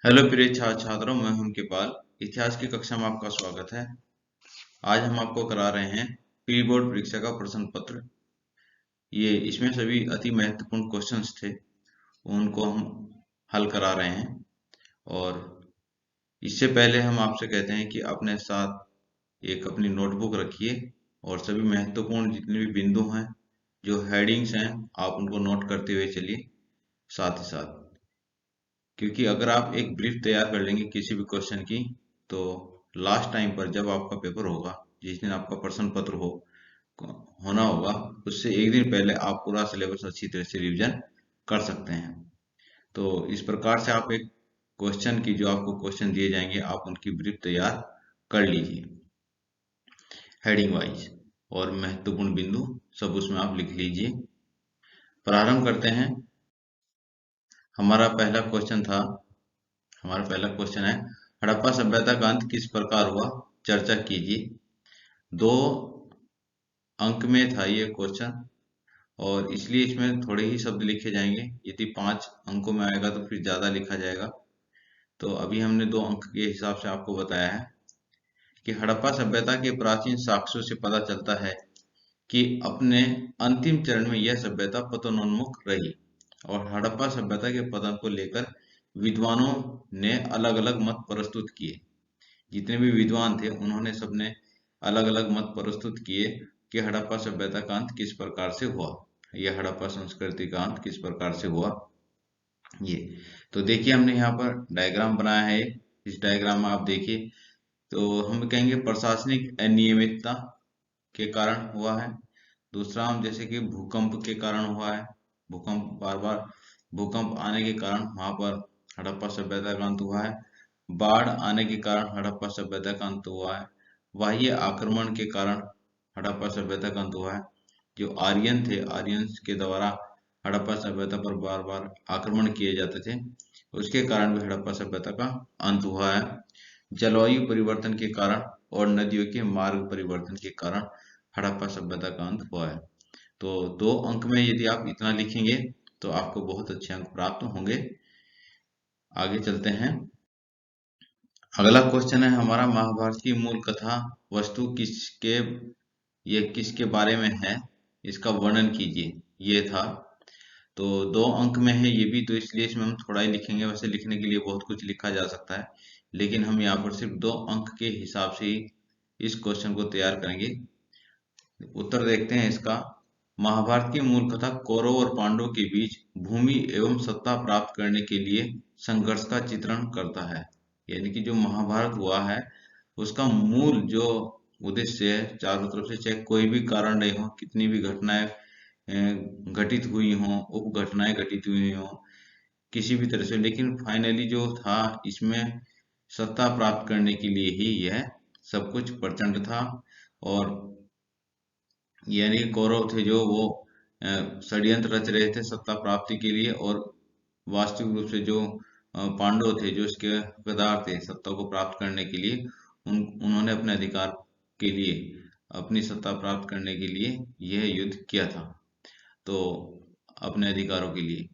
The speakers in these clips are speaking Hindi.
हेलो प्रिय छात्रों, मैं हूं उनके इतिहास की कक्षा में आपका स्वागत है। आज हम आपको करा रहे हैं प्री बोर्ड परीक्षा का प्रश्न पत्र। ये इसमें सभी अति महत्वपूर्ण क्वेश्चंस थे, उनको हम हल करा रहे हैं। और इससे पहले हम आपसे कहते हैं कि अपने साथ एक अपनी नोटबुक रखिए और सभी महत्वपूर्ण जितने भी बिंदु हैं, जो हेडिंग्स हैं, आप उनको नोट करते हुए चलिए साथ ही साथ। क्योंकि अगर आप एक ब्रीफ तैयार कर लेंगे किसी भी क्वेश्चन की, तो लास्ट टाइम पर जब आपका पेपर होगा, जिस दिन आपका प्रश्न पत्र होना होगा, उससे एक दिन पहले आप पूरा सिलेबस अच्छी तरह से रिवीजन कर सकते हैं। तो इस प्रकार से आप एक क्वेश्चन की, जो आपको क्वेश्चन दिए जाएंगे, आप उनकी ब्रीफ तैयार कर लीजिए हेडिंग वाइज, और महत्वपूर्ण बिंदु सब उसमें आप लिख लीजिए। प्रारंभ करते हैं। हमारा पहला क्वेश्चन था हमारा पहला क्वेश्चन है, हड़प्पा सभ्यता का अंत किस प्रकार हुआ, चर्चा कीजिए। 2 अंक में था ये क्वेश्चन, और इसलिए इसमें थोड़े ही शब्द लिखे जाएंगे। यदि 5 अंकों में आएगा तो फिर ज्यादा लिखा जाएगा। तो अभी हमने 2 अंक के हिसाब से आपको बताया है कि हड़प्पा सभ्यता के प्राचीन साक्ष्यों से पता चलता है कि अपने अंतिम चरण में यह सभ्यता पतनोन्मुख रही, और हड़प्पा सभ्यता के पतन को लेकर विद्वानों ने अलग अलग मत प्रस्तुत किए। जितने भी विद्वान थे, उन्होंने सबने अलग अलग मत प्रस्तुत किए कि हड़प्पा सभ्यता का अंत किस प्रकार से हुआ, यह हड़प्पा संस्कृति का अंत किस प्रकार से हुआ। ये तो देखिए, हमने यहाँ पर डायग्राम बनाया है। इस डायग्राम में आप देखिए, तो हम कहेंगे प्रशासनिक अनियमितता के कारण हुआ है। दूसरा, हम जैसे कि भूकंप के कारण हुआ है। भूकंप, बार बार भूकंप आने के कारण वहां पर हड़प्पा सभ्यता का अंत हुआ है। बाढ़ आने के कारण हड़प्पा सभ्यता का अंत हुआ है। बाह्य आक्रमण के कारण हड़प्पा सभ्यता का अंत हुआ है। जो आर्यन थे, आर्यंस के द्वारा हड़प्पा सभ्यता पर बार बार आक्रमण किए जाते थे, उसके कारण भी हड़प्पा सभ्यता का अंत हुआ है। जलवायु परिवर्तन के कारण और नदियों के मार्ग परिवर्तन के कारण हड़प्पा सभ्यता का अंत हुआ है। तो 2 अंक में यदि आप इतना लिखेंगे तो आपको बहुत अच्छे अंक प्राप्त होंगे। आगे चलते हैं। अगला क्वेश्चन है हमारा, महाभारत की मूल कथा वस्तु किसके बारे में है, इसका वर्णन कीजिए, ये था। तो 2 अंक में है ये भी, तो इसलिए इसमें हम थोड़ा ही लिखेंगे। वैसे लिखने के लिए बहुत कुछ लिखा जा सकता है, लेकिन हम यहाँ पर सिर्फ 2 अंक के हिसाब से ही इस क्वेश्चन को तैयार करेंगे। उत्तर देखते हैं इसका। महाभारत की मूल कथा कौरव और पांडवों के बीच भूमि एवं सत्ता प्राप्त करने के लिए संघर्ष का चित्रण करता है। यानी कि जो महाभारत हुआ है, उसका मूल जो उद्देश्य है, चारों तरफ से चाहे कोई भी कारण रहे हो, कितनी भी घटनाएं घटित हुई हों, उप घटनाएं घटित हुई हों, किसी भी तरह से, लेकिन फाइनली जो था, इसमें सत्ता प्राप्त करने के लिए ही यह सब कुछ प्रचंड था। और यानी कि कौरव थे जो वो षड्यंत्र रच रहे थे सत्ता प्राप्ति के लिए, और वास्तविक रूप से जो पांडव थे, जो इसके हकदार थे सत्ता को प्राप्त करने के लिए, उन्होंने अपने अधिकार के लिए, अपनी सत्ता प्राप्त करने के लिए यह युद्ध किया था, तो अपने अधिकारों के लिए।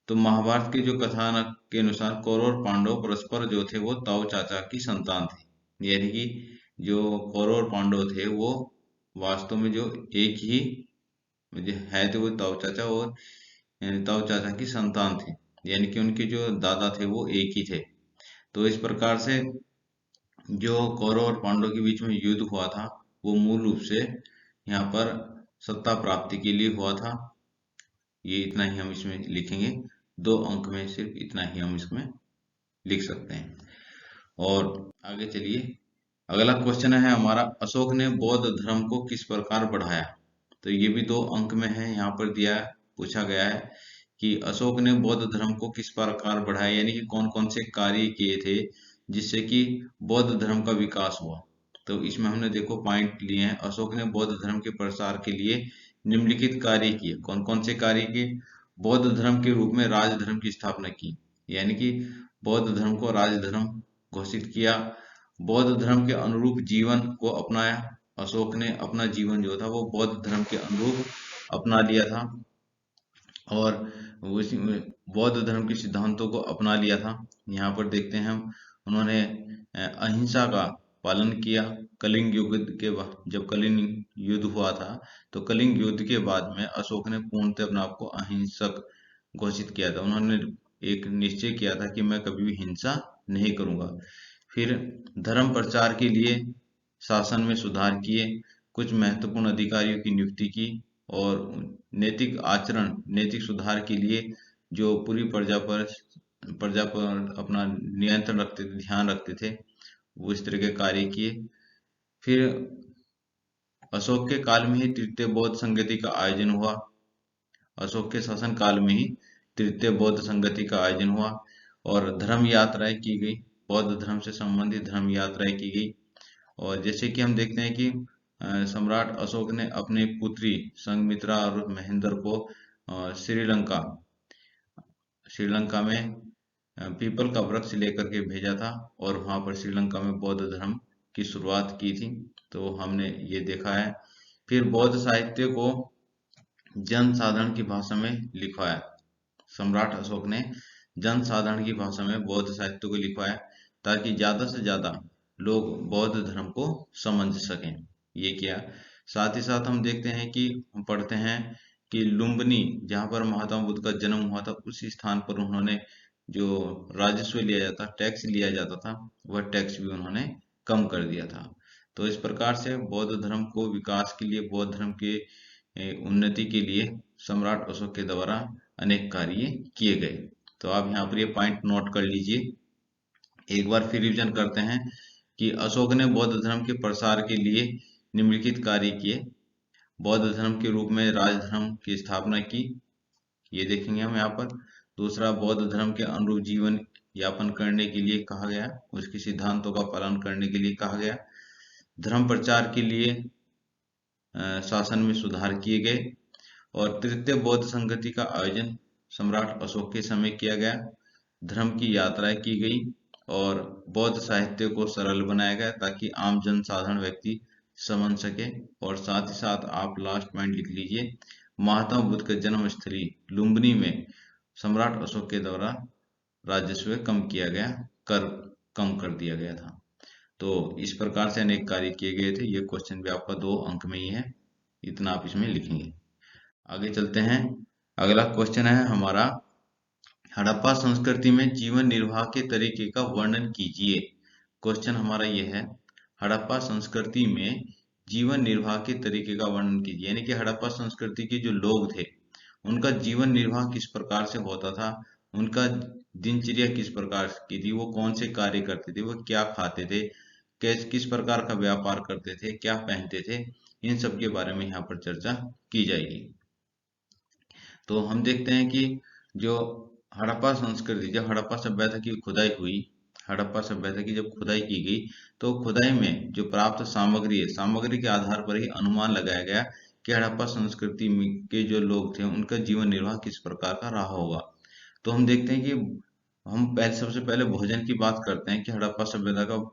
तो महाभारत के जो कथानक के अनुसार कौरव और पांडव परस्पर जो थे वो ताऊ चाचा की संतान थे। यानी कि जो कौरव और पांडव थे वो वास्तव में जो एक ही जो है थे, वो ताऊ चाचा और ताऊ चाचा की संतान थे। यानी कि उनके जो दादा थे वो एक ही थे। तो इस प्रकार से जो कौरव और पांडव के बीच में युद्ध हुआ था, वो मूल रूप से यहाँ पर सत्ता प्राप्ति के लिए हुआ था। ये इतना ही हम इसमें लिखेंगे। 2 अंक में सिर्फ इतना ही हम इसमें लिख सकते हैं। और आगे चलिए। अगला क्वेश्चन है हमारा, अशोक ने बौद्ध धर्म को किस प्रकार बढ़ाया। तो ये भी 2 अंक में है। यहाँ पर पूछा गया है कि अशोक ने बौद्ध धर्म को किस प्रकार बढ़ाया, यानी कि कौन कौन से कार्य किए थे जिससे कि बौद्ध धर्म का विकास हुआ। तो इसमें हमने देखो पॉइंट लिए हैं। अशोक ने बौद्ध धर्म के प्रसार के लिए निम्नलिखित कार्य किए। कौन कौन से कार्य किए? बौद्ध धर्म के रूप में राजधर्म की स्थापना की, यानी कि बौद्ध धर्म को राजधर्म घोषित किया। बौद्ध धर्म के अनुरूप जीवन को अपनाया। अशोक ने अपना जीवन जो था वो बौद्ध धर्म के अनुरूप अपना लिया था। और वो इसी बौद्ध धर्म के सिद्धांतों को अपना लिया था। यहाँ पर देखते हैं हम, उन्होंने अहिंसा का पालन किया। कलिंग युद्ध के बाद, जब कलिंग युद्ध हुआ था, तो कलिंग युद्ध के बाद में अशोक ने पूर्णतः अपने आप को अहिंसक घोषित किया था। उन्होंने एक निश्चय किया था कि मैं कभी भी हिंसा नहीं करूंगा। फिर धर्म प्रचार के लिए शासन में सुधार किए, कुछ महत्वपूर्ण अधिकारियों की नियुक्ति की, और नैतिक आचरण, नैतिक सुधार के लिए जो पूरी प्रजा पर अपना नियंत्रण रखते थे, ध्यान रखते थे, वो इस तरह के कार्य किए। फिर अशोक के काल में ही तृतीय बौद्ध संगति का आयोजन हुआ। अशोक के शासन काल में ही तृतीय बौद्ध संगति का आयोजन हुआ और धर्म यात्राएं की गई, बौद्ध धर्म से संबंधित धर्म यात्राएं की गई। और जैसे कि हम देखते हैं कि सम्राट अशोक ने अपनी पुत्री संघमित्रा और महेंद्र को श्रीलंका श्रीलंका में पीपल का वृक्ष लेकर के भेजा था और वहां पर श्रीलंका में बौद्ध धर्म की शुरुआत की थी। तो हमने ये देखा है। फिर बौद्ध साहित्य को जन साधारण की भाषा में लिखवाया। सम्राट अशोक ने जन साधारण की भाषा में बौद्ध साहित्य को लिखवाया ताकि ज्यादा से ज्यादा लोग बौद्ध धर्म को समझ सकें। ये किया। साथ ही साथ हम देखते हैं कि हम पढ़ते हैं कि लुम्बिनी, जहाँ पर महात्मा बुद्ध का जन्म हुआ था, उसी स्थान पर उन्होंने जो राजस्व लिया जाता, टैक्स लिया जाता था, वह टैक्स भी उन्होंने कम कर दिया था। तो इस प्रकार से बौद्ध धर्म को विकास के लिए, बौद्ध धर्म के उन्नति के लिए सम्राट अशोक के द्वारा अनेक कार्य किए गए। तो आप यहाँ पर ये पॉइंट नोट कर लीजिए। एक बार फिर रिवीजन करते हैं कि अशोक ने बौद्ध धर्म के प्रसार के लिए निम्नलिखित कार्य किए। बौद्ध धर्म के रूप में राजधर्म की स्थापना की, ये देखेंगे हम यहाँ पर। दूसरा, बौद्ध धर्म के अनुरूप जीवन यापन करने के लिए कहा गया, उसके सिद्धांतों का पालन करने के लिए कहा गया। धर्म प्रचार के लिए शासन में सुधार किए गए और तृतीय बौद्ध संगति का आयोजन सम्राट अशोक के समय किया गया। धर्म की यात्राएं की गई और बौद्ध साहित्य को सरल बनाया गया ताकि आम जन साधारण व्यक्ति समझ सके। और साथ ही साथ आप लास्ट पॉइंट लिख लीजिए, महात्मा बुद्ध के जन्म स्थली लुम्बिनी में सम्राट अशोक के द्वारा राजस्व कम किया गया, कर कम कर दिया गया था। तो इस प्रकार से अनेक कार्य किए गए थे। ये क्वेश्चन भी आपका 2 अंक में ही है, इतना आप इसमें लिखेंगे। आगे चलते हैं। अगला क्वेश्चन है हमारा, हड़प्पा संस्कृति में जीवन निर्वाह के तरीके का वर्णन कीजिए। क्वेश्चन हमारा यह है, हड़प्पा संस्कृति में जीवन निर्वाह के तरीके का वर्णन कीजिए। यानी कि हड़प्पा संस्कृति के जो लोग थे, उनका जीवन निर्वाह किस प्रकार से होता था, उनका दिनचर्या किस प्रकार की थी, वो कौन से कार्य करते थे, वो क्या खाते थे, किस प्रकार का व्यापार करते थे, क्या पहनते थे, इन सब के बारे में यहाँ पर चर्चा की जाएगी। तो हम देखते हैं कि जो हड़प्पा संस्कृति, जब हड़प्पा सभ्यता की खुदाई हुई, हड़प्पा सभ्यता की जब खुदाई की गई, तो खुदाई में जो प्राप्त सामग्री है, सामग्री के आधार पर ही अनुमान लगाया गया कि हड़प्पा संस्कृति के जो लोग थे, उनका जीवन निर्वाह किस प्रकार का रहा होगा। तो हम देखते हैं कि हम सबसे पहले भोजन की बात करते हैं कि हड़प्पा सभ्यता का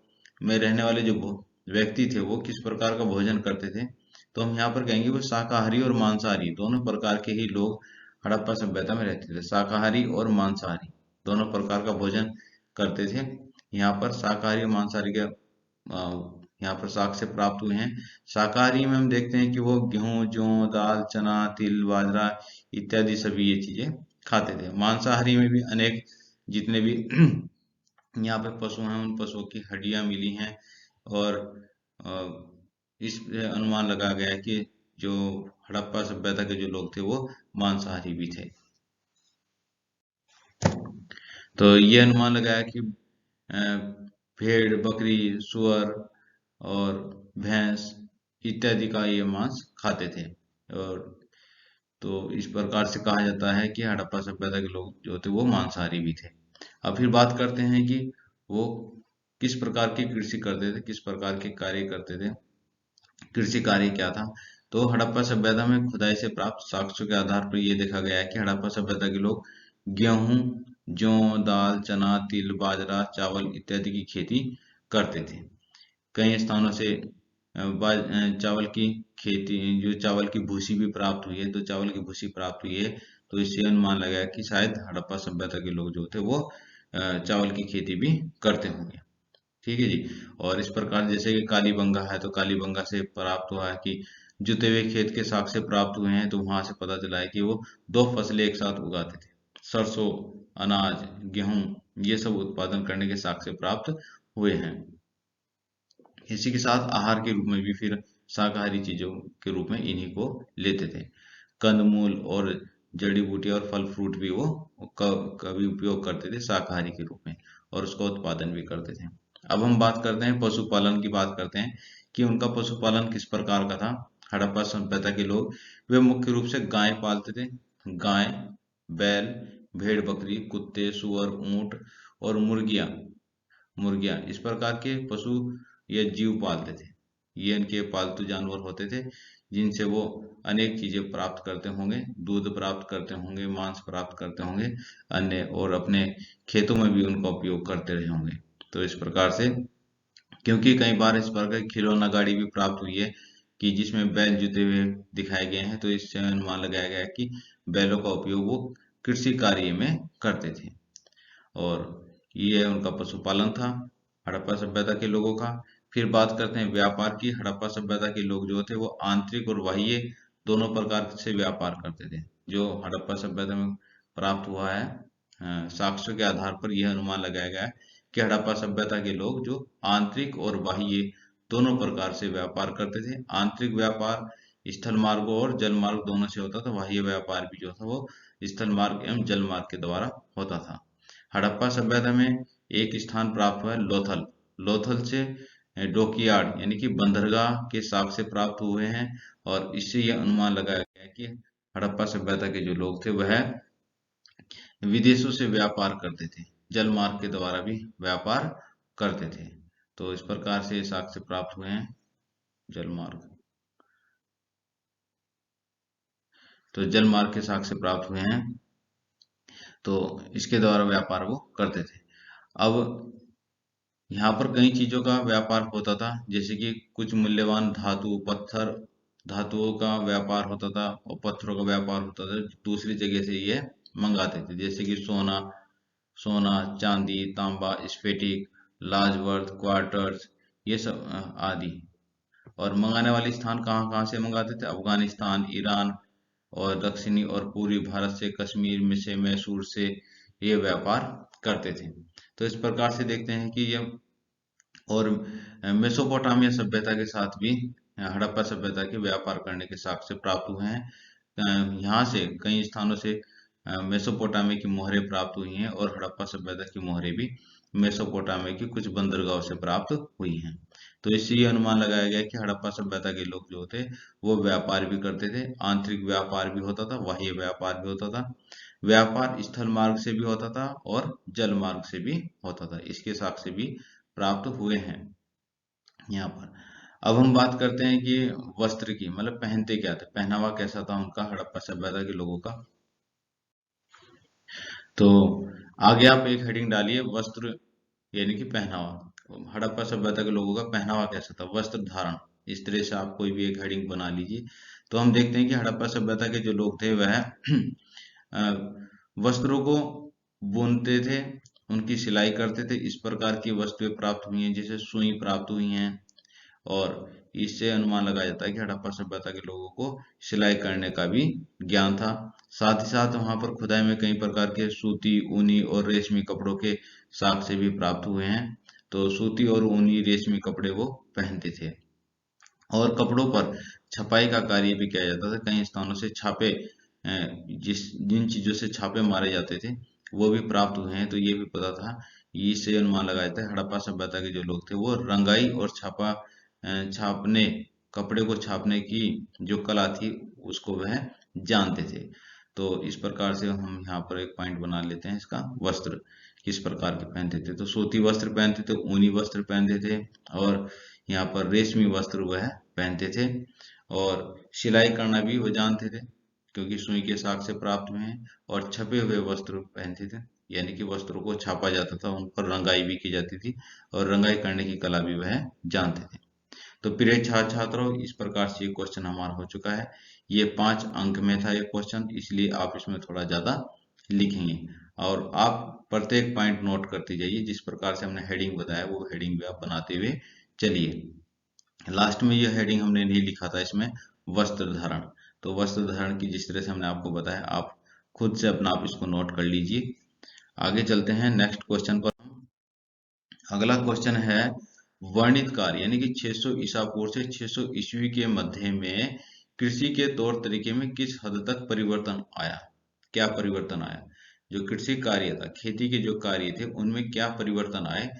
में रहने वाले जो व्यक्ति थे, वो किस प्रकार का भोजन करते थे। तो हम यहाँ पर कहेंगे वो शाकाहारी और मांसाहारी दोनों प्रकार के ही लोग हड़प्पा सभ्यता में रहते थे। शाकाहारी और मांसाहारी दोनों प्रकार का भोजन करते थे। यहाँ पर शाकाहारी और मांसाहारी के यहाँ पर साक्ष्य प्राप्त हुए हैं। शाकाहारी में हम देखते हैं कि वो गेहूं, जौ, दाल, चना, तिल, बाजरा इत्यादि सभी ये चीजें खाते थे। मांसाहारी में भी अनेक जितने भी यहाँ पे पशु हैं, उन पशुओं की हड्डियां मिली हैं और इस अनुमान लगाया गया है कि जो हड़प्पा सभ्यता के जो लोग थे वो मांसाहारी भी थे। तो ये अनुमान लगाया कि भेड़, बकरी, सुअर और भैंस इत्यादि का ये मांस खाते थे। और तो इस प्रकार से कहा जाता है कि हड़प्पा सभ्यता के लोग जो थे वो मांसाहारी भी थे। अब फिर बात करते हैं कि वो किस प्रकार की कृषि करते थे, किस प्रकार के कार्य करते थे, कृषि कार्य क्या था। तो हड़प्पा सभ्यता में खुदाई से प्राप्त साक्ष्यों के आधार पर यह देखा गया है कि हड़प्पा सभ्यता के लोग गेहूं, जौ, दाल, चना, तिल, बाजरा, चावल इत्यादि की खेती करते थे। कई स्थानों से चावल की खेती, जो चावल की भूसी भी प्राप्त हुई है, तो चावल की भूसी प्राप्त हुई है तो इससे अनुमान लगाया कि शायद हड़प्पा सभ्यता के लोग जो थे वो चावल की खेती भी करते होंगे। ठीक है जी। और इस प्रकार जैसे कि कालीबंगा है, तो कालीबंगा से प्राप्त हुआ है कि जुते हुए खेत के साक्ष्य से प्राप्त हुए हैं, तो वहां से पता चला है कि वो दो फसलें एक साथ उगाते थे। सरसों, अनाज, गेहूं, ये सब उत्पादन करने के साक्ष्य प्राप्त हुए हैं। इसी के साथ आहार के रूप में भी फिर शाकाहारी चीजों के रूप में इन्हीं को लेते थे। कंदमूल और जड़ी बूटी और फल फ्रूट भी वो कभी उपयोग करते थे शाकाहारी के रूप में, और उसका उत्पादन भी करते थे। अब हम बात करते हैं पशुपालन की, बात करते हैं कि उनका पशुपालन किस प्रकार का था। हड़प्पा सभ्यता के लोग वे मुख्य रूप से गाय पालते थे। गाय, बैल, भेड़ बकरी, कुत्ते, सुअर, ऊंट और मुर्गियां मुर्गियां इस प्रकार के पशु या जीव पालते थे। ये इनके पालतू जानवर होते थे, जिनसे वो अनेक चीजें प्राप्त करते होंगे, दूध प्राप्त करते होंगे, मांस प्राप्त करते होंगे, अन्य, और अपने खेतों में भी उनका उपयोग करते रहे होंगे। तो इस प्रकार से, क्योंकि कई बार इस प्रकार की खिलौना गाड़ी भी प्राप्त हुई है कि जिसमें बैल जुते हुए दिखाए गए हैं, तो इससे अनुमान लगाया गया है कि बैलों का उपयोग वो कृषि कार्य में करते थे। और ये उनका पशुपालन था हड़प्पा सभ्यता के लोगों का। फिर बात करते हैं व्यापार की। हड़प्पा सभ्यता के लोग जो थे वो आंतरिक और बाह्य दोनों प्रकार से व्यापार करते थे। जो हड़प्पा सभ्यता में प्राप्त हुआ है साक्ष्यों के आधार पर यह अनुमान लगाया गया है कि हड़प्पा सभ्यता के लोग जो आंतरिक और बाह्य दोनों प्रकार से व्यापार करते थे। आंतरिक व्यापार स्थल मार्गों और जल मार्ग दोनों से होता था। बाह्य व्यापार भी जो था वो स्थल मार्ग एवं जल मार्ग के द्वारा होता था। हड़प्पा सभ्यता में एक स्थान प्राप्त हुआ है लोथल। लोथल से डॉकयार्ड यानी कि बंदरगाह के साक्ष्य प्राप्त हुए हैं, और इससे यह अनुमान लगाया गया है कि हड़प्पा सभ्यता के जो लोग थे वह विदेशों से व्यापार करते थे, जल मार्ग के द्वारा भी व्यापार करते थे। तो इस प्रकार से साक्ष्य प्राप्त हुए हैं जल मार्ग। तो जल मार्ग के साक्ष्य प्राप्त हुए हैं, तो इसके द्वारा व्यापार वो करते थे। अब यहाँ पर कई चीजों का व्यापार होता था, जैसे कि कुछ मूल्यवान धातु, पत्थर, धातुओं का व्यापार होता था और पत्थरों का व्यापार होता था, दूसरी जगह से ये मंगाते थे, जैसे कि सोना, चांदी, तांबा, स्फटिक, लाजवर्थ, क्वार्टर्स, ये सब आदि। और मंगाने वाले स्थान कहाँ कहाँ से मंगाते थे? अफगानिस्तान, ईरान और दक्षिणी और पूर्वी भारत से, कश्मीर में से, मैसूर से ये व्यापार करते थे। तो इस प्रकार से देखते हैं कि ये, और मेसोपोटामिया सभ्यता के साथ भी हड़प्पा सभ्यता के व्यापार करने के साक्ष्य प्राप्त हुए हैं। यहाँ से कई स्थानों से मेसोपोटामिया की मोहरें प्राप्त हुई हैं, और हड़प्पा सभ्यता की मोहरें भी मेसोपोटामिया की कुछ बंदरगाहों से प्राप्त हुई हैं। तो इससे ये अनुमान लगाया गया कि हड़प्पा सभ्यता के लोग जो थे वो व्यापार भी करते थे। आंतरिक व्यापार भी होता था, बाह्य व्यापार भी होता था। व्यापार स्थल मार्ग से भी होता था और जल मार्ग से भी होता था। इसके साक्ष्य भी प्राप्त हुए हैं यहाँ पर। अब हम बात करते हैं कि वस्त्र की, मतलब पहनते क्या थे, पहनावा कैसा था उनका हड़प्पा सभ्यता के लोगों का। तो आगे आप एक हेडिंग डालिए, वस्त्र यानी कि पहनावा। हड़प्पा सभ्यता के लोगों का पहनावा कैसा था, वस्त्र धारण। इस तरह से आप कोई भी एक हेडिंग बना लीजिए। तो हम देखते हैं कि हड़प्पा सभ्यता के जो लोग थे वह वस्त्रों को बुनते थे, उनकी सिलाई करते थे। इस प्रकार की वस्तुएं प्राप्त हुई हैं, जैसे सुई प्राप्त हुई हैं, और इससे अनुमान लगाया जाता है कि हड़प्पा सभ्यता के लोगों को सिलाई करने का भी ज्ञान था। साथ ही साथ वहां पर खुदाई में कई प्रकार के सूती, ऊनी और रेशमी कपड़ों के साक्ष्य भी प्राप्त हुए हैं। तो सूती और ऊनी रेशमी कपड़े वो पहनते थे, और कपड़ों पर छपाई का कार्य भी किया जाता था। कई स्थानों से छापे, जिन चीजों से छापे मारे जाते थे वो भी प्राप्त हुए हैं। तो ये भी पता था, इससे अनुमान लगाया जाता है हड़प्पा सभ्यता के जो लोग थे वो रंगाई और छापने, कपड़े को छापने की जो कला थी उसको वह जानते थे। तो इस प्रकार से हम यहाँ पर एक पॉइंट बना लेते हैं इसका, वस्त्र किस प्रकार के पहनते थे। तो सूती वस्त्र पहनते थे, ऊनी वस्त्र पहनते थे, और यहाँ पर रेशमी वस्त्र वह पहनते थे, और सिलाई करना भी वह जानते थे, क्योंकि सुई के साग से प्राप्त हुए हैं। और छपे हुए वस्त्र पहनते थे, यानी कि वस्त्रों को छापा जाता था, उन पर रंगाई भी की जाती थी, और रंगाई करने की कला भी वह जानते थे। तो प्रिय छात्र छात्रों, इस प्रकार से ये क्वेश्चन हमारा हो चुका है। ये 5 अंक में था ये क्वेश्चन, इसलिए आप इसमें थोड़ा ज्यादा लिखेंगे और आप प्रत्येक पॉइंट नोट करते जाइए। जिस प्रकार से हमने हेडिंग बताया वो हेडिंग भी आप बनाते हुए चलिए। लास्ट में यह हेडिंग हमने नहीं लिखा था इसमें, वस्त्र धारण। तो वस्त्र धारण की जिस तरह से हमने आपको बताया, आप खुद से अपना आप इसको नोट कर लीजिए। आगे चलते हैं नेक्स्ट क्वेश्चन पर। अगला क्वेश्चन है वर्णित कार्य, यानी कि 600 ईसा पूर्व से 600 ईस्वी के मध्य में कृषि के तौर तरीके में किस हद तक परिवर्तन आया। क्या परिवर्तन आया? जो कृषि कार्य था, खेती के जो कार्य थे, उनमें क्या परिवर्तन आए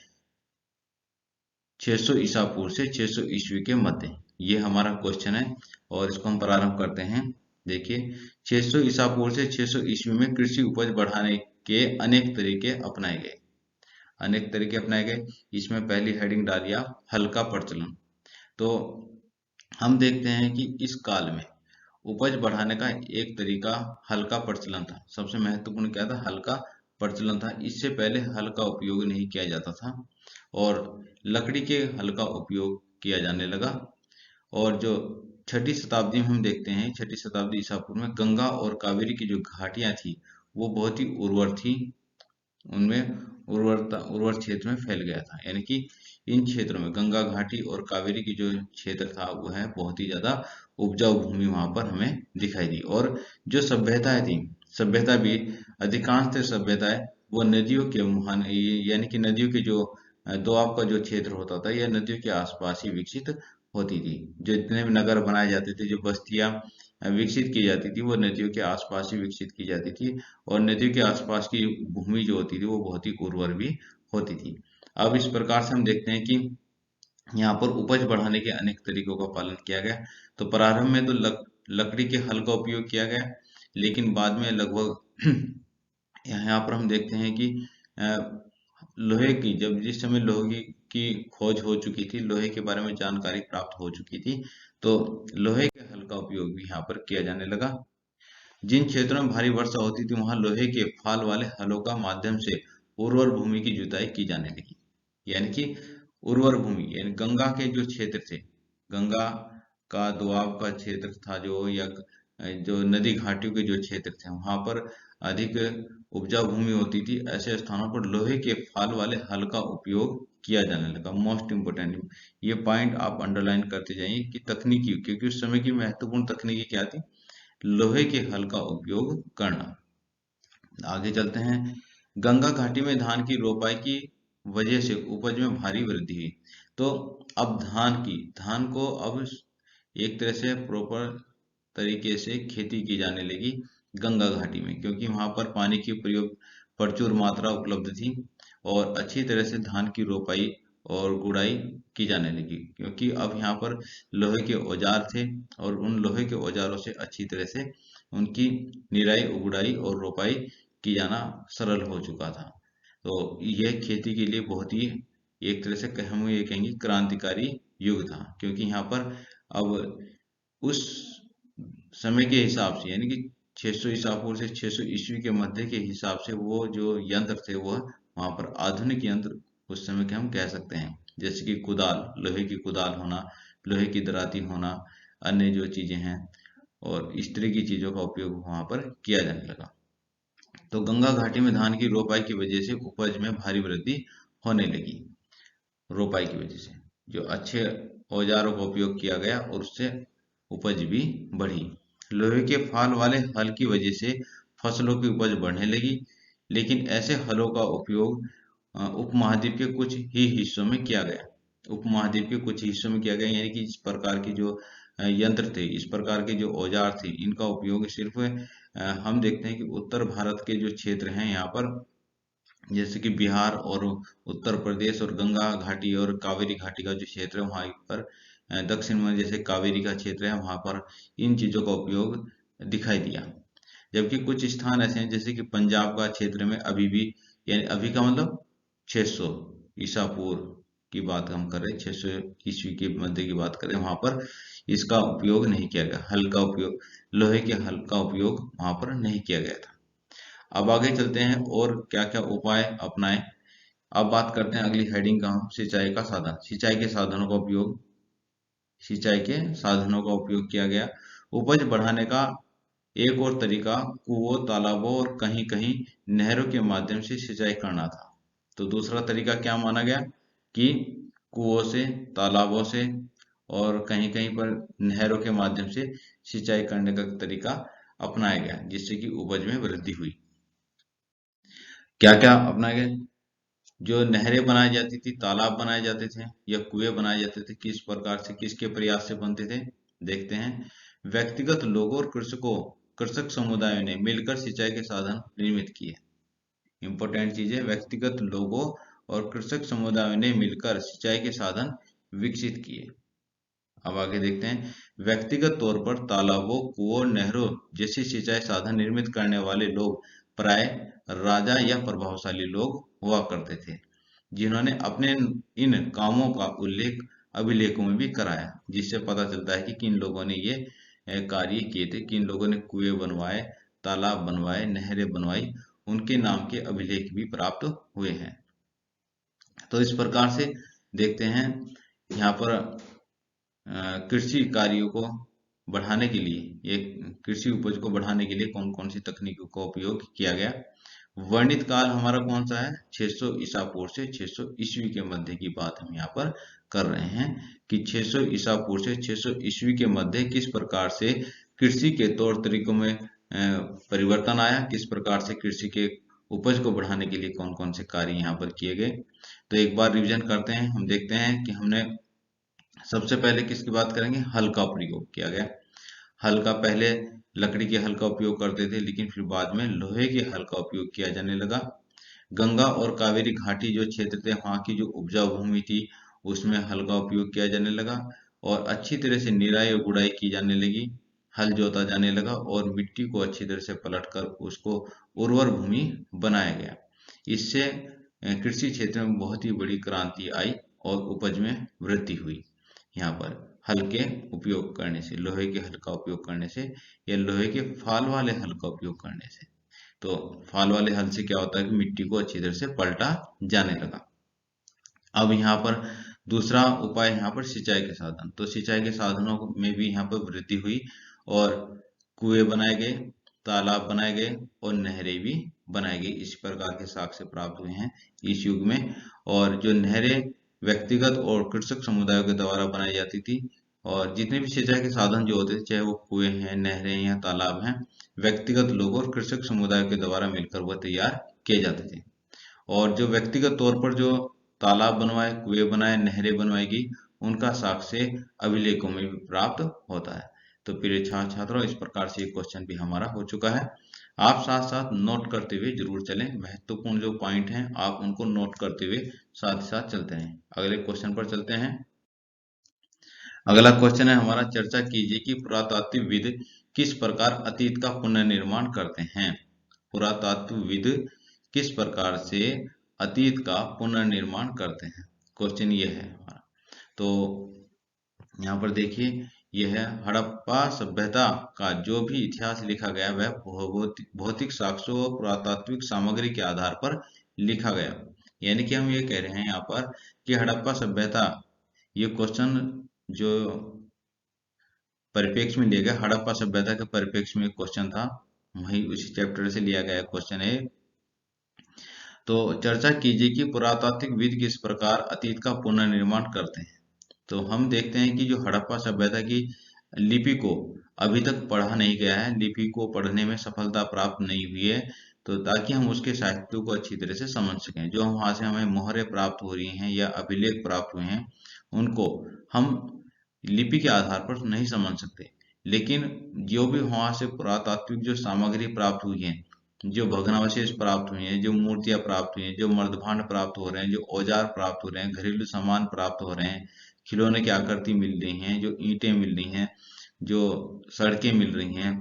600 ईसा पूर्व से 600 ईस्वी के मध्य। ये हमारा क्वेश्चन है और इसको हम प्रारंभ करते हैं। देखिए, 600 ईसा पूर्व से 600 ईस्वी में कृषि उपज बढ़ाने के अनेक तरीके अपनाए गए। अनेक तरीके अपनाए गए, इसमें पहली हेडिंग डालिए हल का प्रचलन। तो हम देखते हैं कि इस काल में उपज बढ़ाने का एक तरीका हल का प्रचलन था। सबसे महत्वपूर्ण क्या था? हल का प्रचलन था। इससे पहले हल का उपयोग नहीं किया जाता था और लकड़ी के हल का उपयोग किया जाने लगा। और जो छठी शताब्दी में हम देखते हैं, छठी शताब्दी ईसा पूर्व में गंगा और कावेरी की जो घाटियां थी वो बहुत ही उर्वर थी। उनमें उर्वर क्षेत्र में फैल गया था, यानी कि इन क्षेत्रों में गंगा घाटी और कावेरी की जो क्षेत्र था वो है बहुत ही ज्यादा उपजाऊ भूमि वहां पर हमें दिखाई दी। और जो सभ्यताएं थी, सभ्यता भी अधिकांश सभ्यताएं वो नदियों के मुहान, यानी कि नदियों के जो दोआब का जो क्षेत्र होता था, यह नदियों के आसपास ही विकसित होती थी। जो जितने भी नगर बनाए जाते थे, जो बस्तियां विकसित की जाती थी, वो नदियों के आसपास ही विकसित की जाती थी। और नदियों के आसपास की भूमि जो होती थी वो बहुत ही उर्वर भी होती थी। अब इस प्रकार से हम देखते हैं कि यहाँ पर उपज बढ़ाने के अनेक तरीकों का पालन किया गया। तो प्रारंभ में तो लकड़ी के हल का उपयोग किया गया, लेकिन बाद में लगभग यहाँ पर हम देखते हैं कि लोहे की, जब जिस समय लोहे की खोज हो चुकी थी, लोहे के बारे में जानकारी प्राप्त हो चुकी थी, तो लोहे के हल का उपयोग भी यहाँ पर किया जाने लगा। जिन क्षेत्रों में भारी वर्षा होती थी वहां लोहे के फाल वाले हलों का माध्यम से उर्वर भूमि की जुताई की जाने लगी। यानी कि उर्वर भूमि, यानी गंगा के जो क्षेत्र थे, गंगा का दोआब का क्षेत्र था जो, या जो नदी घाटियों के जो क्षेत्र थे वहां पर अधिक उपजाऊ भूमि होती थी। ऐसे स्थानों पर लोहे के फाल वाले हल का उपयोग किया जाने लगा। मोस्ट इम्पोर्टेंट ये पॉइंट आप अंडरलाइन करते जाइए कि तकनीकी, क्योंकि उस समय की महत्वपूर्ण तकनीकी क्या थी? लोहे के हल का उपयोग करना। आगे चलते हैं। गंगा घाटी में धान की रोपाई की वजह से उपज में भारी वृद्धि हुई। तो अब धान को अब एक तरह से प्रॉपर तरीके से खेती की जाने लगी गंगा घाटी में, क्योंकि वहां पर पानी की प्रयोग प्रचुर मात्रा उपलब्ध थी और अच्छी तरह से धान की रोपाई और गुड़ाई की जाने लगी, क्योंकि अब यहाँ पर लोहे के औजार थे और उन लोहे के औजारों से अच्छी तरह से उनकी निराई गुड़ाई और रोपाई की जाना सरल हो चुका था। तो यह खेती के लिए बहुत ही, एक तरह से हम ये कहेंगे, क्रांतिकारी युग था, क्योंकि यहाँ पर अब उस समय के हिसाब से, यानी कि 600 ईसा पूर्व से 600 ईस्वी के मध्य के हिसाब से वो जो यंत्र थे वो वहां पर आधुनिक यंत्र उस समय के हम कह सकते हैं। जैसे कि कुदाल, लोहे की कुदाल होना, लोहे की दराती होना, अन्य जो चीजें हैं, और इस तरह की चीजों का उपयोग वहां पर किया जाने लगा। तो गंगा घाटी में धान की रोपाई की वजह से उपज में भारी वृद्धि होने लगी। रोपाई की वजह से जो अच्छे औजारों का उपयोग किया गया और उससे उपज भी बढ़ी। लोहे के फाल वाले हल की वजह से फसलों की उपज बढ़ने लगी, लेकिन ऐसे हलों का उपयोग उपमहाद्वीप के कुछ ही हिस्सों में किया गया। उपमहाद्वीप के कुछ हिस्सों में किया गया, यानी कि इस प्रकार की जो यंत्र थे, इस प्रकार के जो औजार थे, इनका उपयोग सिर्फ हम देखते हैं कि उत्तर भारत के जो क्षेत्र हैं यहाँ पर, जैसे कि बिहार और उत्तर प्रदेश और गंगा घाटी और कावेरी घाटी का जो क्षेत्र है वहाँ पर, दक्षिण में जैसे कावेरी का क्षेत्र है वहाँ पर इन चीजों का उपयोग दिखाई दिया। जबकि कुछ स्थान ऐसे हैं जैसे कि पंजाब का क्षेत्र में अभी भी, यानी अभी का मतलब 600 ईसा पूर्व की बात हम कर रहे हैं, 600 ईस्वी के मध्य की बात करें, वहां पर इसका उपयोग नहीं किया गया। हल का उपयोग, लोहे के हल का उपयोग वहां पर नहीं किया गया था। अब आगे चलते हैं और क्या क्या उपाय अपनाएं। अब बात करते हैं अगली हेडिंग का, सिंचाई का साधन, सिंचाई के साधनों का उपयोग। सिंचाई के साधनों का उपयोग किया गया। उपज बढ़ाने का एक और तरीका कुओं, तालाबों और कहीं कहीं नहरों के माध्यम से सिंचाई करना था। तो दूसरा तरीका क्या माना गया कि कुओं से, तालाबों से और कहीं कहीं पर नहरों के माध्यम से सिंचाई करने का तरीका अपनाया गया, जिससे कि उपज में वृद्धि हुई। क्या क्या अपनाया गया? जो नहरें बनाई जाती थी, तालाब बनाए जाते थे या कुएं बनाए जाते थे, किस प्रकार से, किसके प्रयास से बनते थे, देखते हैं। व्यक्तिगत लोगों और कृषक समुदायों ने मिलकर सिंचाई के साधन निर्मित किए। इंपॉर्टेंट चीज है, व्यक्तिगत लोगों और कृषक समुदायों ने मिलकर सिंचाई के साधन विकसित किए। अब आगे देखते हैं। व्यक्तिगत तौर पर तालाबों, कुओं, नहरों जैसी सिंचाई साधन निर्मित करने वाले लोग प्राय राजा या प्रभावशाली लोग हुआ करते थे, जिन्होंने अपने इन कामों का उल्लेख अभिलेखों में भी कराया, जिससे पता चलता है कि किन लोगों ने ये कार्य किए थे, किन लोगों ने कुएं बनवाए, तालाब बनवाए, नहरें बनवाई, उनके नाम के अभिलेख भी प्राप्त हुए हैं। तो इस प्रकार से देखते हैं यहाँ पर कृषि कार्यों को बढ़ाने के लिए, ये कृषि उपज को बढ़ाने के लिए कौन कौन सी तकनीकों का उपयोग किया गया। वर्णित काल हमारा कौन सा है? 600 ईसा पूर्व से 600 ईस्वी के मध्य की बात हम यहाँ पर कर रहे हैं कि 600 ईसा पूर्व से 600 ईस्वी के मध्य किस प्रकार से कृषि के तौर तरीकों में परिवर्तन आया, किस प्रकार से कृषि के उपज को बढ़ाने के लिए कौन कौन से कार्य यहाँ पर किए गए। तो एक बार रिवीजन करते हैं। हम देखते हैं कि हमने सबसे पहले किसकी बात करेंगे? हल का प्रयोग किया गया। हल का पहले लकड़ी के हल का उपयोग करते थे, लेकिन फिर बाद में लोहे के हल का उपयोग किया जाने लगा। गंगा और कावेरी घाटी जो क्षेत्र थे, वहां की जो उपजाऊ भूमि थी, उसमें हल का उपयोग किया जाने लगा और अच्छी तरह से निराई और गुड़ाई की जाने लगी, हल जोता जाने लगा और मिट्टी को अच्छी तरह से पलटकर उसको उर्वर भूमि बनाया गया। इससे कृषि क्षेत्र में बहुत ही बड़ी क्रांति आई और उपज में वृद्धि हुई। यहाँ पर हल के उपयोग करने से, लोहे के हल का उपयोग करने से या लोहे के फाल वाले हल का उपयोग करने से। तो फाल वाले हल से क्या होता है कि मिट्टी को अच्छी तरह से पलटा जाने लगा। अब यहाँ पर दूसरा उपाय, यहाँ पर सिंचाई के साधन। तो सिंचाई के साधनों में भी यहाँ पर वृद्धि हुई और कुएं बनाए गए, तालाब बनाए गए और नहरें भी बनाई गई। इस प्रकार के साक्ष्य प्राप्त हुए हैं इस युग में। और जो नहरें व्यक्तिगत और कृषक समुदायों के द्वारा बनाई जाती थी, और जितने भी सिंचाई के साधन जो होते थे, चाहे वो कुएं हैं, नहरें या तालाब हैं, व्यक्तिगत लोगों और कृषक समुदायों के द्वारा मिलकर वह तैयार किए जाते थे। और जो व्यक्तिगत तौर पर जो तालाब बनवाए, कुएं बनाए, नहरें बनवाई गई, उनका साक्ष्य अभिलेखों में भी प्राप्त होता है। तो प्रिय छात्र छात्रों, इस प्रकार से ये क्वेश्चन भी हमारा हो चुका है। आप साथ साथ नोट करते हुए जरूर चलें। महत्वपूर्ण जो पॉइंट हैं आप उनको नोट करते हुए साथ साथ चलते हैं। अगले क्वेश्चन पर चलते हैं। अगला क्वेश्चन है हमारा, चर्चा कीजिए कि पुरातात्विकविद किस प्रकार अतीत का पुनर्निर्माण करते हैं। पुरातात्विकविद किस प्रकार से अतीत का पुनर्निर्माण करते हैं, क्वेश्चन ये है हमारा। तो यहाँ पर देखिए, यह है हड़प्पा सभ्यता का जो भी इतिहास लिखा गया वह भौतिक साक्ष्यों और पुरातात्विक सामग्री के आधार पर लिखा गया। यानी कि हम ये कह रहे हैं यहाँ पर कि हड़प्पा सभ्यता, ये क्वेश्चन जो परिप्रेक्ष्य में लिया गया, हड़प्पा सभ्यता के परिप्रेक्ष्य में क्वेश्चन था, वही उसी चैप्टर से लिया गया क्वेश्चन है। तो चर्चा कीजिए कि पुरातात्विकविद किस प्रकार अतीत का पुनर्निर्माण करते हैं। तो हम देखते हैं कि जो हड़प्पा सभ्यता की लिपि को अभी तक पढ़ा नहीं गया है, लिपि को पढ़ने में सफलता प्राप्त नहीं हुई है, तो ताकि हम उसके साहित्य को अच्छी तरह से समझ सकें। जो वहां से हमें मोहरें प्राप्त हो रही हैं या अभिलेख प्राप्त हुए हैं, उनको हम लिपि के आधार पर नहीं समझ सकते, लेकिन जो भी वहां से पुरातात्विक जो सामग्री प्राप्त हुई है, जो भग्नावशेष प्राप्त हुए हैं, जो मूर्तियां प्राप्त हुई हैं, जो मर्दभांड प्राप्त हो रहे हैं, जो औजार प्राप्त हो रहे हैं, घरेलू सामान प्राप्त हो रहे हैं, खिलौने की आकृति मिल रही हैं, जो ईंटें मिल रही हैं, जो सड़कें मिल रही हैं,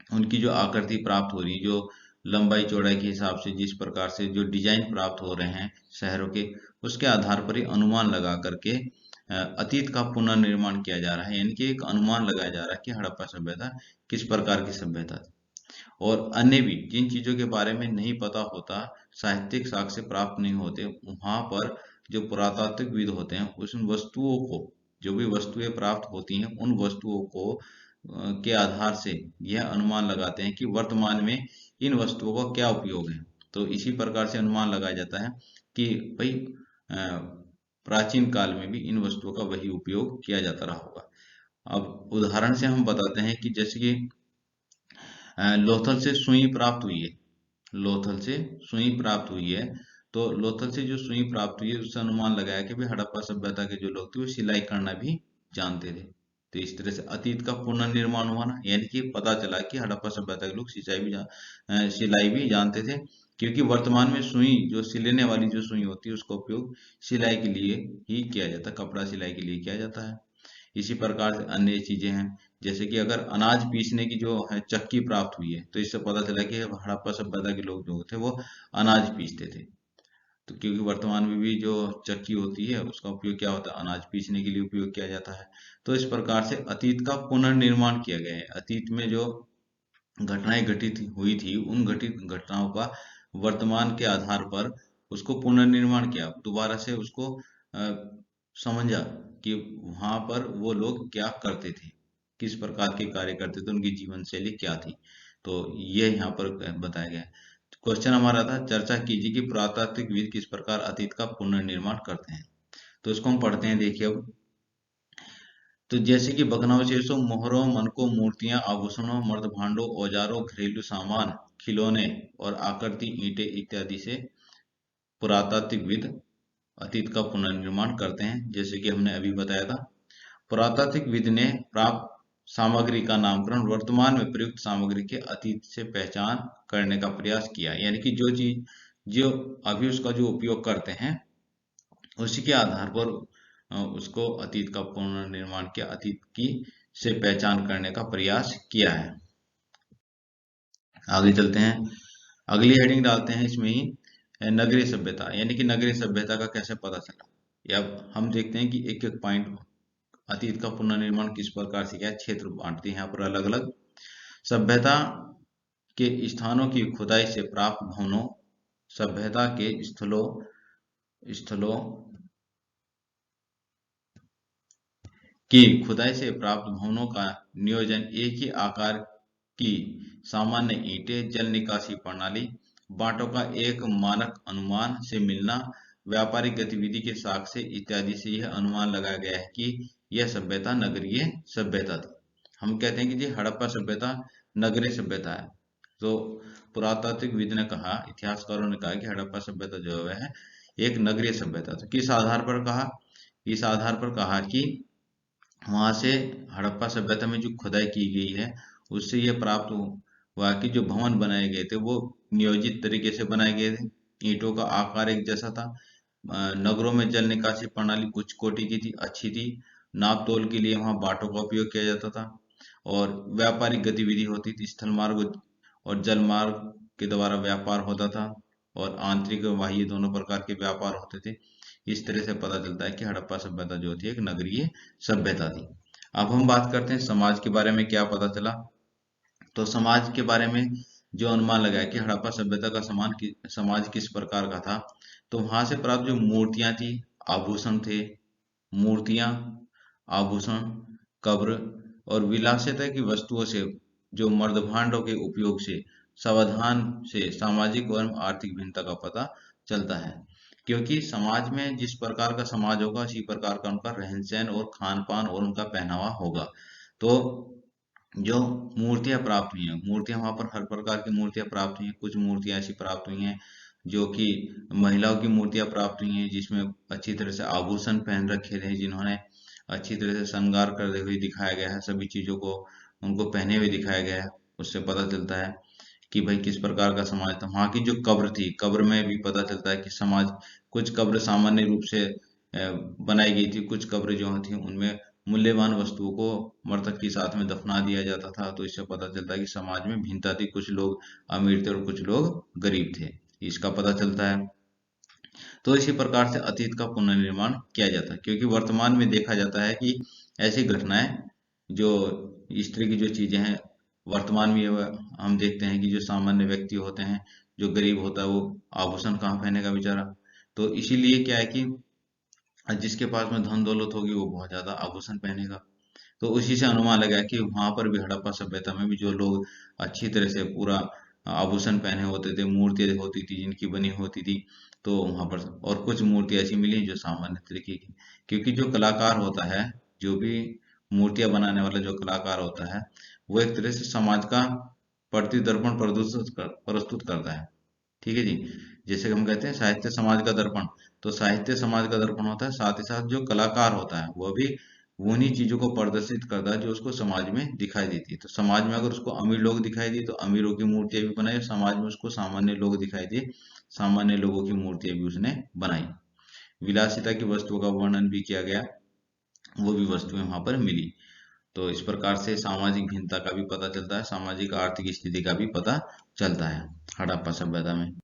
उनकी जो आकृति प्राप्त हो रही है, जो लंबाई चौड़ाई के हिसाब से जिस प्रकार से जो डिजाइन प्राप्त हो रहे हैं शहरों के, उसके आधार पर ही अनुमान लगा करके अतीत का पुनर्निर्माण किया जा रहा है। यानी कि एक अनुमान लगाया जा रहा है कि हड़प्पा सभ्यता किस प्रकार की सभ्यता थी। और अन्य भी जिन चीजों के बारे में नहीं पता होता, साहित्यिक साक्ष्य प्राप्त नहीं होते, वहां पर जो पुरातात्विकविद होते हैं उस वस्तुओं को, जो भी वस्तुएं प्राप्त होती हैं उन वस्तुओं को के आधार से यह अनुमान लगाते हैं कि वर्तमान में इन वस्तुओं का क्या उपयोग है। तो इसी प्रकार से अनुमान लगाया जाता है कि भाई प्राचीन काल में भी इन वस्तुओं का वही उपयोग किया जाता रहा होगा। अब उदाहरण से हम बताते हैं कि जैसे कि लोथल से सुई प्राप्त हुई है। लोथल से सुई प्राप्त हुई है, तो लोथल से जो सुई प्राप्त हुई है उससे अनुमान लगाया कि भाई हड़प्पा सभ्यता के जो लोग थे वो सिलाई करना भी जानते थे। तो इस तरह से अतीत का पुनर्निर्माण हुआ ना, यानी कि पता चला कि हड़प्पा सभ्यता के लोग सिलाई भी जानते थे, क्योंकि वर्तमान में सुई जो सिलने वाली जो सुई होती है उसका उपयोग सिलाई के लिए ही किया जाता है, कपड़ा सिलाई के लिए किया जाता है। इसी प्रकार से अन्य चीजें हैं, जैसे कि अगर अनाज पीसने की जो है चक्की प्राप्त हुई है, तो इससे पता चला कि हड़प्पा सभ्यता के लोग जो थे वो अनाज पीसते थे। तो क्योंकि वर्तमान में भी जो चक्की होती है उसका उपयोग क्या होता है, अनाज पीसने के लिए उपयोग किया जाता है। तो इस प्रकार से अतीत का पुनर्निर्माण किया गया है। अतीत में जो घटनाएं घटित हुई थी उन घटित घटनाओं का वर्तमान के आधार पर उसको पुनर्निर्माण किया, दोबारा से उसको समझा कि वहां पर वो लोग क्या करते थे, किस प्रकार के कार्य करते थे, उनकी जीवन शैली क्या थी। तो ये यहाँ पर बताया गया है। क्वेश्चन हमारा था, चर्चा कीजिए कि पुरातात्विकविद किस प्रकार अतीत का पुनर्निर्माण करते हैं। तो इसको हम पढ़ते हैं, देखिए अब। तो जैसे कि भग्नावशेषों, मोहरों, मनकों, मूर्तियां, आभूषणों, मर्द भांडों, औजारों, घरेलू सामान, खिलौने और आकृति ईंटें इत्यादि से पुरातात्विकविद अतीत का पुनर्निर्माण करते हैं। जैसे कि हमने अभी बताया था, पुरातात्विकविद ने प्राप्त सामग्री का नामकरण वर्तमान में प्रयुक्त सामग्री के अतीत से पहचान करने का प्रयास किया। यानी कि जो चीज जो अभी उसका जो उपयोग करते हैं उसी के आधार पर उसको अतीत का पुनर्निर्माण किया, अतीत की से पहचान करने का प्रयास किया है। आगे चलते हैं, अगली हेडिंग डालते हैं इसमें ही, नगरीय सभ्यता। यानी कि नगरीय सभ्यता का कैसे पता चला, या हम देखते हैं कि एक एक पॉइंट अतीत का पुनर्निर्माण किस प्रकार से किया, क्षेत्र बांटते हैं यहाँ पर अलग अलग। सभ्यता के स्थानों की खुदाई से प्राप्त भवनों, सभ्यता के स्थलों स्थलों की खुदाई से प्राप्त भवनों का नियोजन, एक ही आकार की सामान्य ईंटें, जल निकासी प्रणाली, बांटों का एक मानक अनुमान से मिलना, व्यापारिक गतिविधि के साक्ष्य इत्यादि से यह अनुमान लगाया गया है कि यह सभ्यता नगरीय सभ्यता थी। हम कहते हैं कि जी हड़प्पा सभ्यता नगरीय सभ्यता है। तो पुरातात्विकविद ने कहा, इतिहासकारों ने कहा कि हड़प्पा सभ्यता जो है एक नगरीय सभ्यता थी। किस आधार पर कहा, इस आधार पर कहा कि वहां से हड़प्पा सभ्यता में जो खुदाई की गई है उससे ये प्राप्त हुआ कि जो भवन बनाए गए थे वो नियोजित तरीके से बनाए गए थे, ईंटों का आकार एक जैसा था, नगरों में जल निकासी प्रणाली उच्च कोटि की थी, अच्छी थी, नाप तोल के लिए वहां बाटों का उपयोग किया जाता था, और व्यापारिक गतिविधि होती थी, स्थल मार्ग और जल मार्ग के द्वारा व्यापार होता था, और आंतरिक और बाह्य दोनों प्रकार के व्यापार होते थे। इस तरह से पता चलता है कि हड़प्पा सभ्यता जो थी एक नगरीय सभ्यता थी। अब हम बात करते हैं समाज के बारे में क्या पता चला। तो समाज के बारे में जो अनुमान लगाया कि हड़प्पा सभ्यता का समाज किस प्रकार का था, तो वहां से प्राप्त जो मूर्तियां थी, आभूषण थे, मूर्तियां, आभूषण, कब्र और विलासिता की वस्तुओं से, जो मर्दभांडों के उपयोग से सावधान से सामाजिक एवं आर्थिक भिन्नता का पता चलता है। क्योंकि समाज में जिस प्रकार का समाज होगा उसी प्रकार का उनका रहन सहन और खान पान और उनका पहनावा होगा। तो जो मूर्तियां प्राप्त हुई हैं, मूर्तियां वहां पर हर प्रकार की मूर्तियां प्राप्त हुई हैं। कुछ मूर्तियां ऐसी प्राप्त हुई हैं जो कि महिलाओं की मूर्तियां प्राप्त हुई हैं, जिसमें अच्छी तरह से आभूषण पहन रखे थे, जिन्होंने अच्छी तरह से श्रृंगार करते हुए दिखाया गया है, सभी चीजों को उनको पहने हुए दिखाया गया है। उससे पता चलता है कि भाई किस प्रकार का समाज था। वहां की जो कब्र थी, कब्र में भी पता चलता है कि समाज, कुछ कब्र सामान्य रूप से बनाई गई थी, कुछ कब्र जो थी उनमें मूल्यवान वस्तुओं को मृतक के साथ में दफना दिया जाता था। तो इससे पता चलता है कि समाज में भिन्नता थी, कुछ लोग अमीर थे और कुछ लोग गरीब थे, इसका पता चलता है। तो इसी प्रकार से अतीत का पुनर्निर्माण किया जाता है, क्योंकि वर्तमान में देखा जाता है कि ऐसी घटनाएं, जो इस तरह की जो चीजें हैं वर्तमान में हम देखते हैं कि जो सामान्य व्यक्ति होते हैं, जो गरीब होता है वो आभूषण कहाँ पहनेगा बेचारा। तो इसीलिए क्या है कि और जिसके पास में धन दौलत होगी वो बहुत ज्यादा आभूषण पहनेगा। तो उसी से अनुमान लगाया कि वहां पर भी हड़प्पा सभ्यता में भी जो लोग अच्छी तरह से पूरा आभूषण पहने होते थे, मूर्तियां होती थी जिनकी बनी होती थी, तो वहां पर और कुछ मूर्तियां ऐसी मिली जो सामान्य तरीके की, क्योंकि जो कलाकार होता है, जो भी मूर्तियां बनाने वाला जो कलाकार होता है, वो एक तरह से समाज का प्रतिदर्पण प्रस्तुत करता है। ठीक है जी। जैसे कि हम कहते हैं साहित्य समाज का दर्पण, तो साहित्य समाज का दर्पण होता है, साथ ही साथ जो कलाकार होता है वह भी उन्हीं चीजों को प्रदर्शित करता है जो उसको समाज में दिखाई देती है। तो समाज में अगर उसको अमीर लोग दिखाई दिए तो अमीरों की मूर्तियां भी बनाई, समाज में उसको सामान्य लोग दिखाई दिए, सामान्य लोगों की मूर्तियां भी उसने बनाई। विलासिता की वस्तुओं का वर्णन भी किया गया, वो भी वस्तुएं वहां पर मिली। तो इस प्रकार से सामाजिक भिन्नता का भी पता चलता है, सामाजिक आर्थिक स्थिति का भी पता चलता है हड़प्पा सभ्यता में।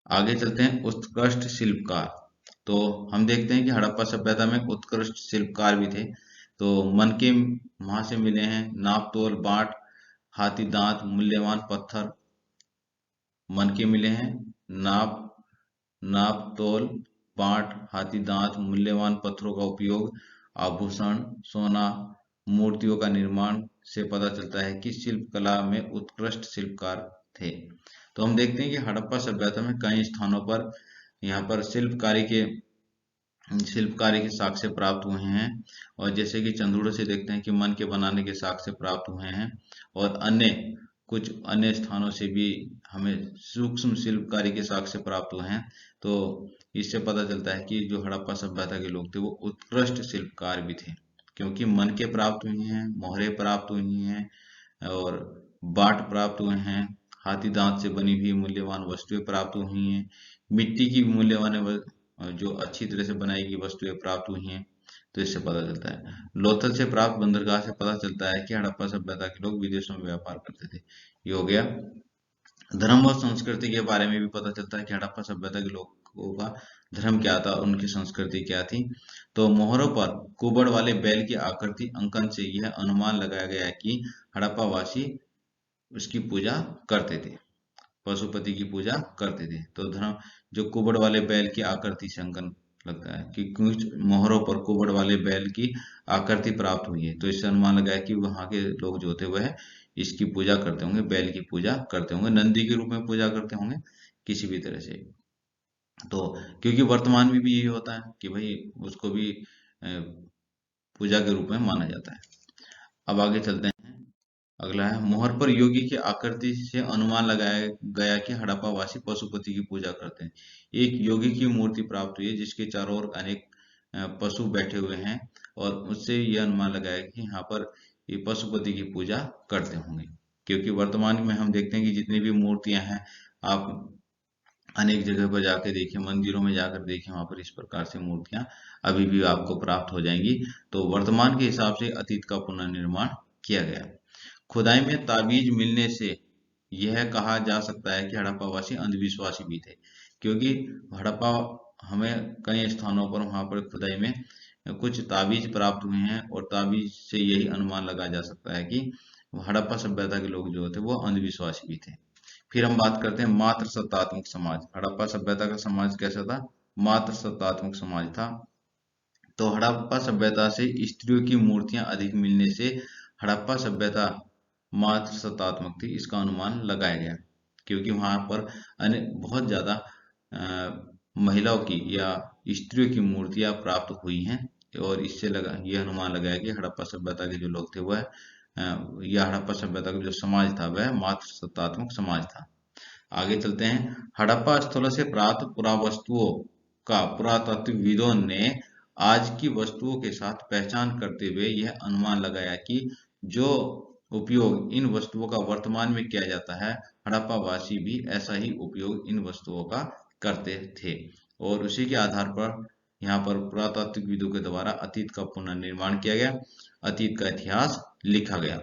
आगे चलते हैं उत्कृष्ट शिल्पकार। तो हम देखते हैं कि हड़प्पा सभ्यता में उत्कृष्ट शिल्पकार भी थे। तो मन के वहां से मिले हैं नाप तोल बाट, हाथी दांत, मूल्यवान पत्थर। मन के मिले हैं नाप नाप तोल बाट, हाथी दांत, मूल्यवान पत्थरों का उपयोग, आभूषण, सोना, मूर्तियों का निर्माण से पता चलता है कि शिल्प कला में उत्कृष्ट शिल्पकार थे। तो हम देखते हैं कि हड़प्पा सभ्यता में कई स्थानों पर यहाँ पर शिल्पकारी के साक्ष्य प्राप्त हुए हैं। और जैसे कि चंदूड़ो से देखते हैं कि मन के बनाने के साक्ष्य प्राप्त हुए हैं, और अन्य कुछ अन्य स्थानों से भी हमें सूक्ष्म शिल्पकारी के साक्ष्य प्राप्त हुए हैं। तो इससे पता चलता है कि जो हड़प्पा सभ्यता के लोग थे वो उत्कृष्ट शिल्पकार भी थे, क्योंकि मन के प्राप्त हुए हैं, मोहरे प्राप्त हुई हैं, और बाट प्राप्त हुए हैं, हाथी दांत से बनी हुई मूल्यवान वस्तुएं प्राप्त हुई हैं, मिट्टी की मूल्यवान जो अच्छी तरह से बनाई गई वस्तुएं प्राप्त हुई हैं। तो इससे पता चलता है। लोथल से प्राप्त बंदरगाह से पता चलता है कि हड़प्पा सभ्यता के लोग विदेशों में व्यापार करते थे। ये हो गया। धर्म और संस्कृति के बारे में भी पता चलता है कि हड़प्पा सभ्यता के लोगों का धर्म क्या था, उनकी संस्कृति क्या थी। तो मोहरों पर कुबड़ वाले बैल की आकृति अंकन से यह अनुमान लगाया गया है कि हड़प्पा वासी उसकी पूजा करते थे, पशुपति की पूजा करते थे। तो धर्म जो कुबड़ वाले बैल की आकृति से अंकन लगता है कि कुछ मोहरों पर कुबड़ वाले बैल की आकृति प्राप्त हुई है, तो इससे अनुमान लगाया कि वहां के लोग जो थे वह इसकी पूजा करते होंगे, बैल की पूजा करते होंगे, नंदी के रूप में पूजा करते होंगे किसी भी तरह से। तो क्योंकि वर्तमान में भी यही होता है कि भाई उसको भी पूजा के रूप में माना जाता है। अब आगे चलते हैं। अगला है मोहर पर योगी की आकृति से अनुमान लगाया गया कि हड़प्पा वासी पशुपति की पूजा करते हैं। एक योगी की मूर्ति प्राप्त हुई है जिसके चारों ओर अनेक पशु बैठे हुए हैं, और उससे यह अनुमान लगाया कि यहाँ पर ये पशुपति की पूजा करते होंगे। क्योंकि वर्तमान में हम देखते हैं कि जितनी भी मूर्तियां हैं, आप अनेक जगह पर जाकर देखिए, मंदिरों में जाकर देखिए, वहां पर इस प्रकार से मूर्तियां अभी भी आपको प्राप्त हो जाएंगी। तो वर्तमान के हिसाब से अतीत का पुनर्निर्माण किया गया। खुदाई में ताबीज मिलने से यह कहा जा सकता है कि हड़प्पावासी अंधविश्वासी भी थे, क्योंकि हड़प्पा हमें कई स्थानों पर वहां पर खुदाई में कुछ ताबीज प्राप्त हुए हैं, और ताबीज से यही अनुमान लगाया जा सकता है कि हड़प्पा सभ्यता के लोग जो थे वो अंधविश्वासी भी थे। फिर हम बात करते हैं मात्र सत्तात्मक समाज। हड़प्पा सभ्यता का समाज कैसा था? मात्र सत्तात्मक समाज था। तो हड़प्पा सभ्यता से स्त्रियों की मूर्तियां अधिक मिलने से हड़प्पा सभ्यता मात्र सत्तात्मक थी, इसका अनुमान लगाया गया, क्योंकि वहां पर बहुत ज्यादा महिलाओं की या स्त्रियों की मूर्तियां प्राप्त हुई हैं, और इससे लगा यह अनुमान लगाया कि हड़प्पा सभ्यता के जो लोग थे वह या हड़प्पा सभ्यता का जो समाज था वह मात्र सत्तात्मक समाज था। आगे चलते हैं। हड़प्पा स्थलों से प्राप्त पुरावस्तुओं का पुरातत्वविदों ने आज की वस्तुओं के साथ पहचान करते हुए यह अनुमान लगाया कि जो उपयोग इन वस्तुओं का वर्तमान में किया जाता है, हड़प्पा वासी भी ऐसा ही उपयोग इन वस्तुओं का करते थे, और उसी के आधार पर यहाँ पर पुरातात्विकविदों के द्वारा अतीत का पुनर्निर्माण किया गया, अतीत का इतिहास लिखा गया।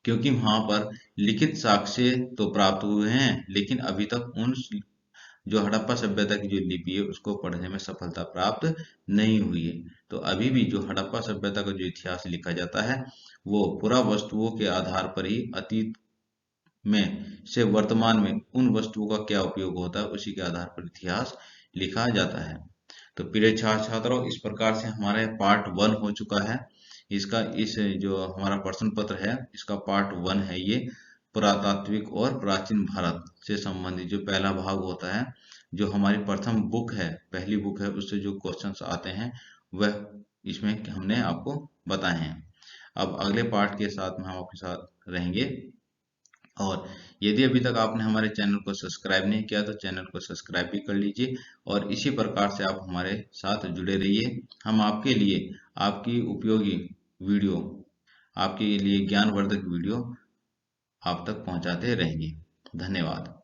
क्योंकि वहां पर लिखित साक्ष्य तो प्राप्त हुए हैं, लेकिन अभी तक उन जो हड़प्पा सभ्यता की जो लिपि है उसको पढ़ने में सफलता प्राप्त नहीं हुई है। तो अभी भी जो हड़प्पा सभ्यता का जो इतिहास लिखा जाता है वो पुरा वस्तुओं के आधार पर ही अतीत में से वर्तमान में उन वस्तुओं का क्या उपयोग होता है उसी के आधार पर इतिहास लिखा जाता है। तो प्रिय छात्रों, इस प्रकार से हमारा पार्ट 1 हो चुका है। इसका इस जो हमारा प्रश्न पत्र है, इसका पार्ट 1 है ये, पुरातात्विक और प्राचीन भारत से संबंधित जो पहला भाग होता है, जो हमारी प्रथम बुक है, पहली बुक है, उससे जो क्वेश्चंस आते हैं वह इसमें हमने आपको बताए हैं। अब अगले पार्ट के साथ में हम आपके साथ रहेंगे। और यदि अभी तक आपने हमारे चैनल को सब्सक्राइब नहीं किया तो चैनल को सब्सक्राइब भी कर लीजिए, और इसी प्रकार से आप हमारे साथ जुड़े रहिए। हम आपके लिए आपकी उपयोगी वीडियो, आपके लिए ज्ञानवर्धक वीडियो आप तक पहुंचाते रहेंगे। धन्यवाद।